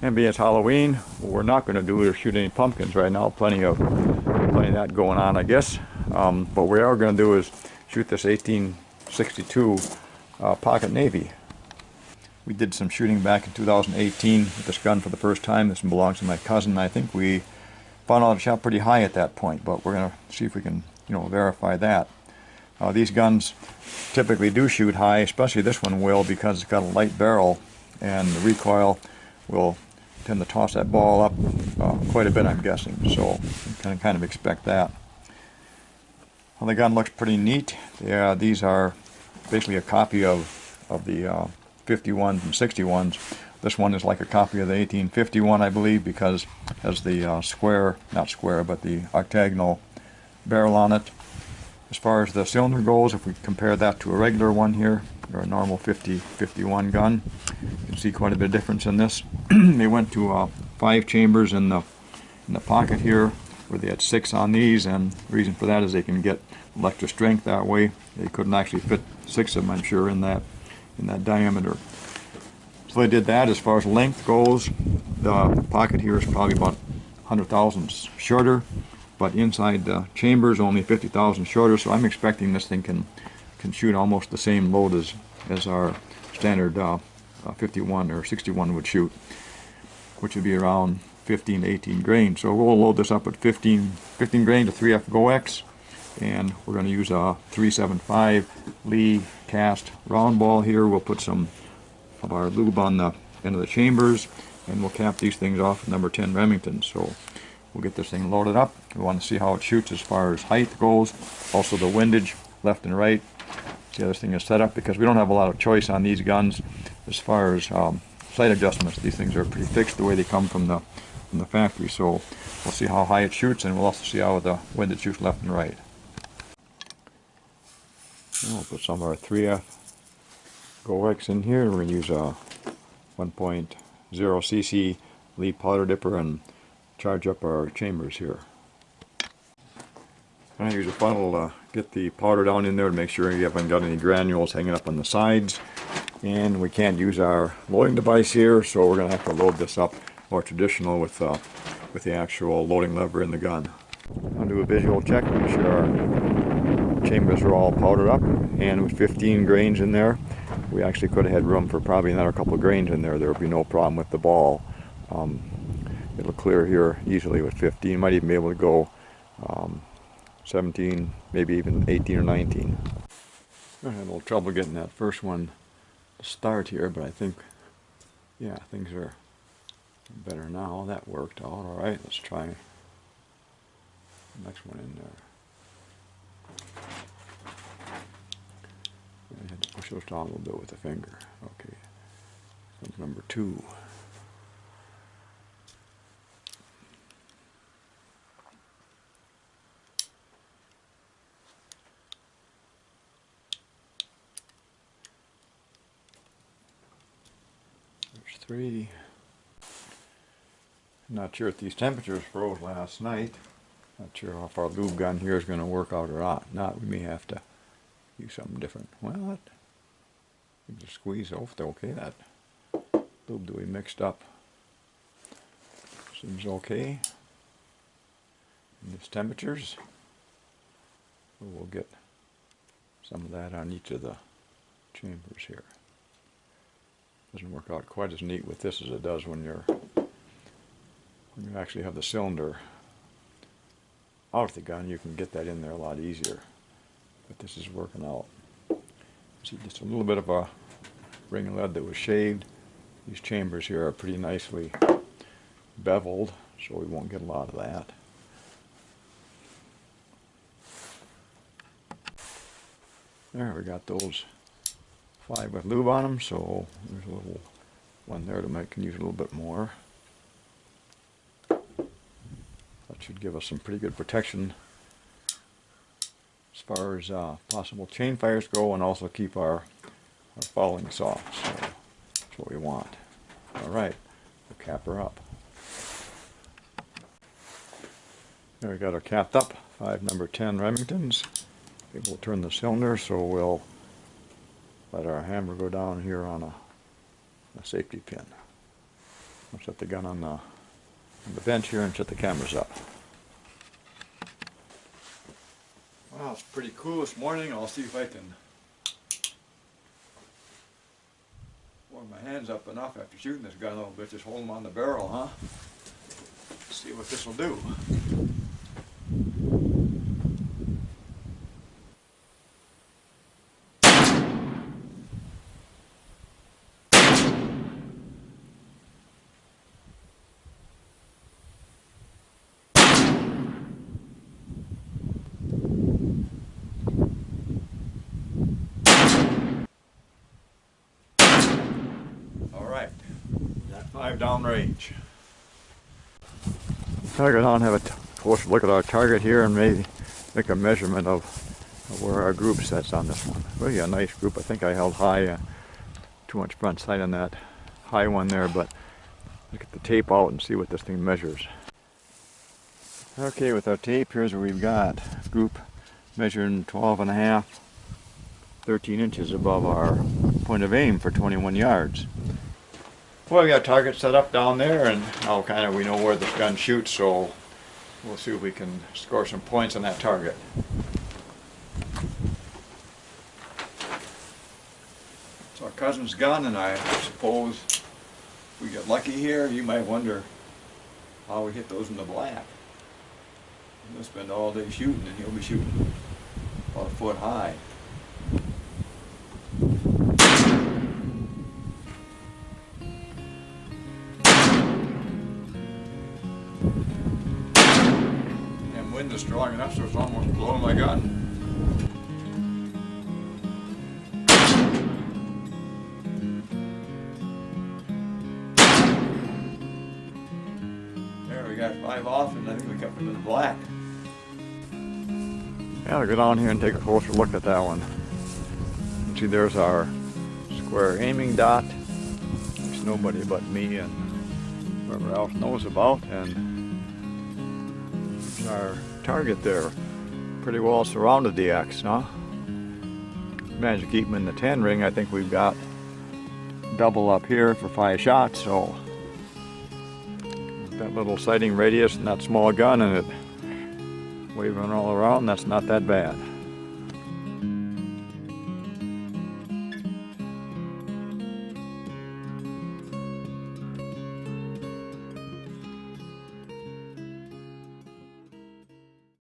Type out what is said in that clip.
And being it's Halloween, what we're not going to do is shoot any pumpkins right now. Plenty of that going on, I guess. But what we are going to do is shoot this 1862 Pocket Navy. We did some shooting back in 2018 with this gun for the first time. This one belongs to my cousin. I think we found out it shot pretty high at that point, but we're going to see if we can, verify that. These guns typically do shoot high, especially this one will, because it's got a light barrel, and the recoil will tend to toss that ball up quite a bit, I'm guessing. So you can kind of expect that. Well, the gun looks pretty neat. Yeah, these are basically a copy of the 51s and 61s. This one is like a copy of the 1851, I believe, because it has the square, not square, but the octagonal barrel on it. As far as the cylinder goes, if we compare that to a regular one here, or a normal 50-51 gun, you can see quite a bit of difference in this. They went to 5 chambers in the pocket here, where they had 6 on these, and the reason for that is they can get extra strength that way. They couldn't actually fit 6 of them, I'm sure, in that diameter. So they did that. As far as length goes, the pocket here is probably about 100 thousandths shorter, but inside the chambers only 50 thousandths shorter. So I'm expecting this thing can shoot almost the same load as our standard 51 or 61 would shoot, which would be around 15 to 18 grains. So we'll load this up at 15 grain to 3F GoX, and we're going to use a 375 Lee cast round ball here. We'll put some of our lube on the end of the chambers, and we'll cap these things off with number 10 Remington. So we'll get this thing loaded up. We want to see how it shoots as far as height goes, also the windage left and right. See how this thing is set up, because we don't have a lot of choice on these guns as far as sight adjustments. These things are pretty fixed the way they come from the factory. So we'll see how high it shoots, and we'll also see how the windage shoots left and right. And we'll put some of our 3F GoX in here. We're going to use a 1.0 cc Lee powder dipper and charge up our chambers here. I'm going to use a funnel to get the powder down in there to make sure you haven't got any granules hanging up on the sides. And we can't use our loading device here, so we're going to have to load this up more traditional with the actual loading lever in the gun. I'll do a visual check, make sure our chambers are all powdered up, and with 15 grains in there, we actually could have had room for probably another couple of grains in there. There would be no problem with the ball. It'll clear here easily with 15. Might even be able to go 17, maybe even 18 or 19. I had a little trouble getting that first one to start here, but I think, yeah, things are better now. That worked out all right. Let's try the next one in there. I had to push those down a little bit with the finger. Okay, that's number 2. There's 3. Not sure if these temperatures froze last night. Not sure if our lube gun here is going to work out or not. We may have to use something different. Well, you just squeeze off. Okay, that lube that we mixed up seems okay in these temperatures. We'll get some of that on each of the chambers here. Doesn't work out quite as neat with this as it does when you actually have the cylinder out of the gun. You can get that in there a lot easier. But this is working out. See, just a little bit of a ring lead that was shaved. These chambers here are pretty nicely beveled, so we won't get a lot of that. There, we got those 5 with lube on them, so there's a little one there that can use a little bit more. That should give us some pretty good protection as far as possible chain fires go, and also keep our fouling soft. So that's what we want. Alright, we'll cap her up. There, we got her capped up. 5 number 10 Remingtons. We'll turn the cylinder, so we'll let our hammer go down here on a safety pin. I'll set the gun on the bench here and set the cameras up. Well, it's pretty cool this morning. I'll see if I can warm my hands up enough after shooting this gun a little bit. Just hold them on the barrel, huh? See what this will do. Alright, got 5 downrange. I'll go down and have a closer look at our target here and maybe make a measurement of where our group sets on this one. Really a nice group. I think I held high, too much front sight on that high one there, but look at the tape out and see what this thing measures. Okay, with our tape, here's what we've got. Group measuring 12.5, 13 inches above our point of aim for 21 yards. Well, we got a target set up down there, and now kind of we know where this gun shoots, so we'll see if we can score some points on that target. It's our cousin's gun, and I suppose if we get lucky here, you might wonder how we hit those in the black. We'll spend all day shooting, and he'll be shooting about a foot high. Wind is strong enough so it's almost blowing my gun. There, we got 5 off, and I think we kept them in the black. Yeah, I'll go down here and take a closer look at that one. You see, there's our square aiming dot, which nobody but me and whoever else knows about, and our target there. Pretty well surrounded the X, huh? Managed to keep them in the 10 ring. I think we've got double up here for 5 shots, so that little sighting radius and that small gun and it waving all around, that's not that bad.